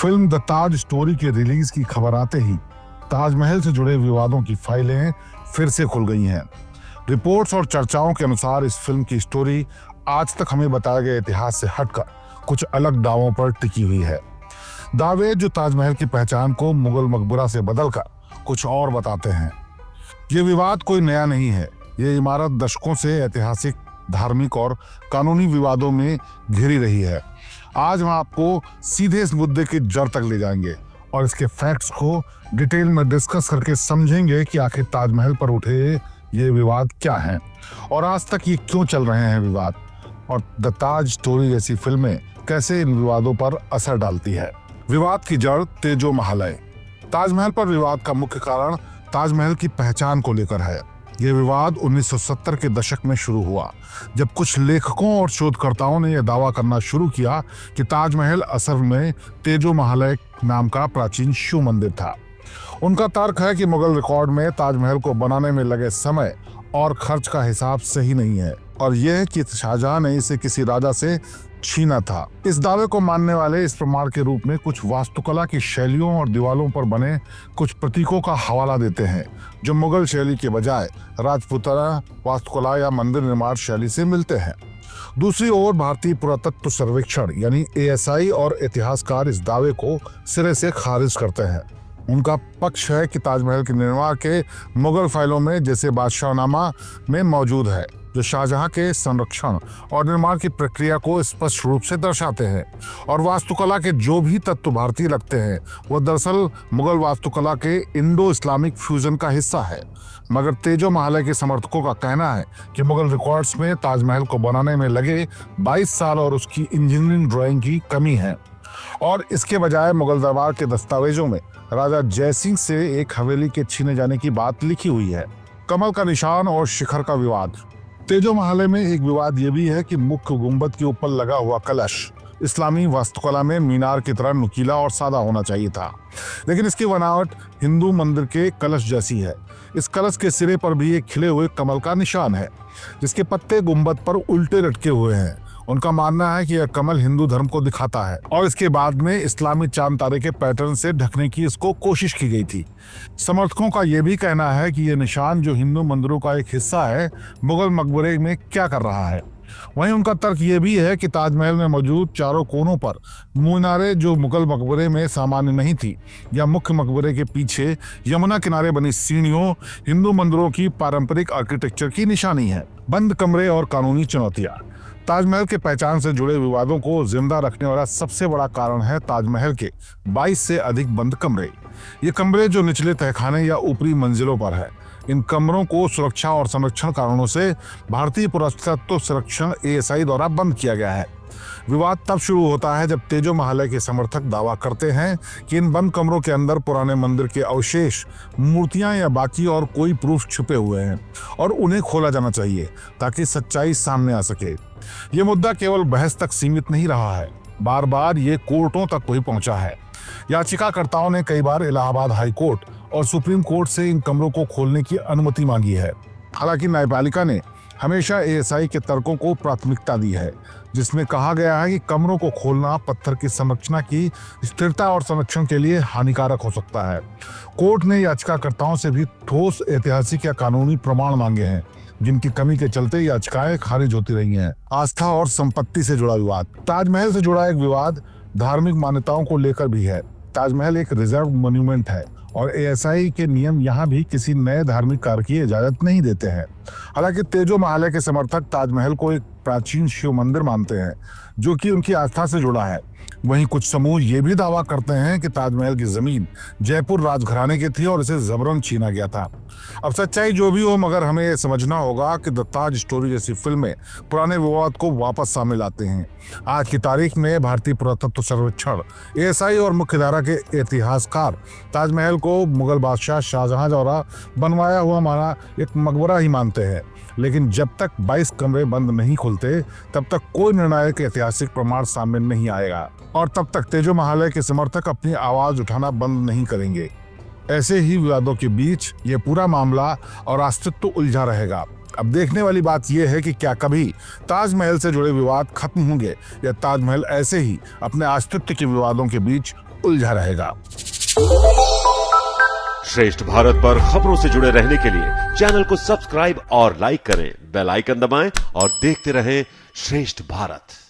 Film the Taj story के release की खबर आते ही ताजमहल से जुड़े विवादों की फाइलें फिर से खुल गई हैं। रिपोर्ट्स और चर्चाओं के अनुसार इस फिल्म की स्टोरी आज तक हमें बताए गए इतिहास से हटकर कुछ अलग दावों पर टिकी हुई है। दावे जो ताजमहल की पहचान को मुगल मकबरा से बदलकर कुछ और बताते हैं। ये विवाद कोई नया नहीं है। ये इमारत दशकों से ऐतिहासिक, धार्मिक और कानूनी विवादों में घिरी रही है। आज हम आपको सीधे इस मुद्दे की जड़ तक ले जाएंगे और इसके फैक्ट्स को डिटेल में डिस्कस करके समझेंगे कि आखिर ताजमहल पर उठे ये विवाद क्या हैं और आज तक ये क्यों चल रहे हैं विवाद, और द ताज स्टोरी जैसी फिल्में कैसे इन विवादों पर असर डालती है। विवाद की जड़ तेजो महल है। ताजमहल पर विवाद का मुख्य कारण ताजमहल की पहचान को लेकर है। ये विवाद 1970 के दशक में शुरू हुआ, जब कुछ लेखकों और शोधकर्ताओं ने यह दावा करना शुरू किया कि ताजमहल असल में तेजो महल नाम का प्राचीन शिव मंदिर था। उनका तर्क है कि मुगल रिकॉर्ड में ताजमहल को बनाने में लगे समय और खर्च का हिसाब सही नहीं है और यह कि शाहजहां ने इसे किसी राजा से छीना था। इस दावे को मानने वाले इस प्रमाण के रूप में कुछ वास्तुकला की शैलियों और दीवारों पर बने कुछ प्रतीकों का हवाला देते हैं, जो मुगल शैली के बजाय राजपूताना वास्तुकला या मंदिर निर्माण शैली से मिलते हैं। दूसरी ओर भारतीय पुरातत्व सर्वेक्षण यानी ASI और इतिहासकार इस दावे को सिरे से खारिज करते हैं। उनका पक्ष है कि ताजमहल के निर्माण के मुगल फाइलों में जैसे बादशाहनामा में मौजूद है, जो शाहजहां के संरक्षण और निर्माण की प्रक्रिया को स्पष्ट रूप से दर्शाते हैं, और वास्तुकला के जो भी तत्व भारतीय लगते हैं वो दरअसल मुगल वास्तुकला के इंडो इस्लामिक फ्यूजन का हिस्सा है। मगर तेजो महल के समर्थकों का कहना है कि मुगल रिकॉर्ड्स में ताजमहल को बनाने में लगे 22 साल और उसकी इंजीनियरिंग ड्राइंग की कमी है, और इसके बजाय मुगल दरबार के दस्तावेजों में राजा जयसिंह से एक हवेली के छीने जाने की बात लिखी हुई है। कमल का निशान और शिखर का विवाद। तेजो महल में एक विवाद यह भी है कि मुख्य गुंबद के ऊपर लगा हुआ कलश इस्लामी वास्तुकला में मीनार की तरह नुकीला और सादा होना चाहिए था, लेकिन इसकी बनावट हिंदू मंदिर के कलश जैसी है। इस कलश के सिरे पर भी एक खिले हुए कमल का निशान है, जिसके पत्ते गुंबद पर उल्टे लटके हुए हैं। उनका मानना है कि यह कमल हिंदू धर्म को दिखाता है और इसके बाद में इस्लामी चांद तारे के पैटर्न से ढकने की इसको कोशिश की गई थी। समर्थकों का यह भी कहना है कि यह निशान, जो हिंदू मंदिरों का एक हिस्सा है, मुगल मकबरे में क्या कर रहा है। वहीं उनका तर्क यह भी है कि ताजमहल में मौजूद चारों कोनों पर मीनारें, जो मुगल मकबरे में सामान्य नहीं थी, या मुख्य मकबरे के पीछे यमुना किनारे बनी सीढ़ियों, हिंदू मंदिरों की पारंपरिक आर्किटेक्चर की निशानी है। बंद कमरे और कानूनी चुनौतियां। ताजमहल के पहचान से जुड़े विवादों को जिंदा रखने वाला सबसे बड़ा कारण है ताजमहल के 22 से अधिक बंद कमरे। ये कमरे जो निचले तहखाने या ऊपरी मंजिलों पर है, इन कमरों को सुरक्षा और संरक्षण कारणों से भारतीय पुरातत्व सर्वेक्षण ASI द्वारा बंद किया गया है। विवाद तब शुरू होता है जब तेजो महल के समर्थक दावा करते हैं कि इन बंद कमरों के अंदर पुराने मंदिर के अवशेष, मूर्तियां या बाकी और कोई प्रूफ छुपे हुए हैं और उन्हें खोला जाना चाहिए ताकि सच्चाई सामने आ सके। ये मुद्दा केवल बहस तक सीमित नहीं रहा है, बार बार ये कोर्टों तक भी पहुंचा है। याचिकाकर्ताओं ने कई बार इलाहाबाद हाई कोर्ट और सुप्रीम कोर्ट से इन कमरों को खोलने की अनुमति मांगी है। हालांकि न्यायपालिका ने हमेशा ASI के तर्कों को प्राथमिकता दी है, जिसमें कहा गया है कि कमरों को खोलना पत्थर की संरचना की स्थिरता और संरक्षण के लिए हानिकारक हो सकता है। कोर्ट ने याचिकाकर्ताओं से भी ठोस ऐतिहासिक या कानूनी प्रमाण मांगे हैं, जिनकी कमी के चलते याचिकाएं खारिज होती रही हैं। आस्था और संपत्ति से जुड़ा विवाद। ताजमहल से जुड़ा एक विवाद धार्मिक मान्यताओं को लेकर भी है। ताजमहल एक रिजर्व मॉन्यूमेंट है और ASI के नियम यहाँ भी किसी नए धार्मिक कार्य की इजाजत नहीं देते हैं। हालांकि तेजो महल के समर्थक ताजमहल को एक प्राचीन शिव मंदिर मानते हैं, जो कि उनकी आस्था से जुड़ा है। वहीं कुछ समूह ये भी दावा करते हैं कि ताजमहल की जमीन जयपुर राजघराने की थी और इसे जबरन छीना गया था। अब सच्चाई जो भी हो, मगर हमें ये समझना होगा कि द ताज स्टोरी जैसी फिल्में पुराने विवाद को वापस सामने लाते हैं। आज की तारीख में भारतीय पुरातत्व सर्वेक्षण, ASI और मुख्यधारा के इतिहासकार ताजमहल को मुगल बादशाह शाहजहां द्वारा बनवाया हुआ माना एक मकबरा ही मानते हैं। लेकिन जब तक 22 कमरे बंद नहीं खुलते, तब तक कोई निर्णायक ऐतिहासिक प्रमाण सामने नहीं आएगा और तब तक तेजो महल के समर्थक अपनी आवाज उठाना बंद नहीं करेंगे। ऐसे ही विवादों के बीच ये पूरा मामला और अस्तित्व उलझा रहेगा। अब देखने वाली बात यह है कि क्या कभी ताजमहल से जुड़े विवाद खत्म होंगे या ताजमहल ऐसे ही अपने अस्तित्व के विवादों के बीच उलझा रहेगा। श्रेष्ठ भारत पर खबरों से जुड़े रहने के लिए चैनल को सब्सक्राइब और लाइक करें, बेल आइकन दबाएं और देखते रहें श्रेष्ठ भारत।